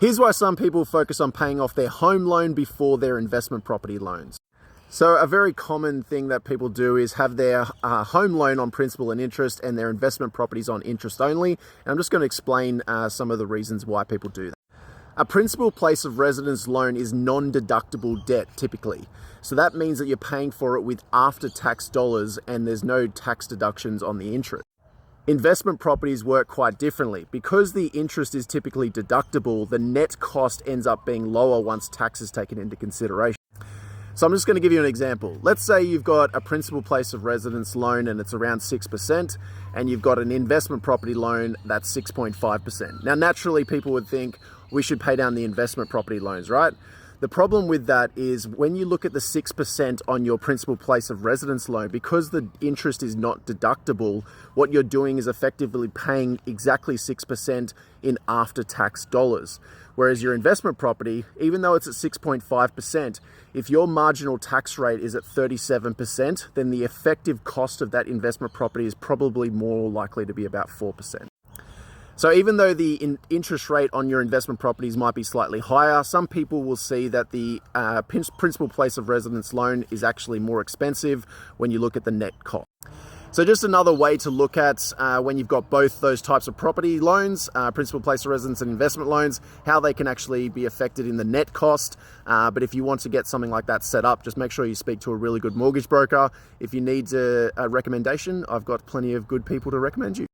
Here's why some people focus on paying off their home loan before their investment property loans. So a very common thing that people do is have their home loan on principal and interest and their investment properties on interest only. And I'm just going to explain some of the reasons why people do that. A principal place of residence loan is non-deductible debt typically. So that means that you're paying for it with after-tax dollars and there's no tax deductions on the interest. Investment properties work quite differently. Because the interest is typically deductible, the net cost ends up being lower once tax is taken into consideration. So I'm just going to give you an example. Let's say you've got a principal place of residence loan and it's around 6%, and you've got an investment property loan that's 6.5%. Now, naturally, people would think we should pay down the investment property loans, right? The problem with that is when you look at the 6% on your principal place of residence loan, because the interest is not deductible, what you're doing is effectively paying exactly 6% in after-tax dollars. Whereas your investment property, even though it's at 6.5%, if your marginal tax rate is at 37%, then the effective cost of that investment property is probably more likely to be about 4%. So even though the interest rate on your investment properties might be slightly higher, some people will see that the principal place of residence loan is actually more expensive when you look at the net cost. So just another way to look at when you've got both those types of property loans, principal place of residence and investment loans, how they can actually be affected in the net cost. But if you want to get something like that set up, just make sure you speak to a really good mortgage broker. If you need a recommendation, I've got plenty of good people to recommend you.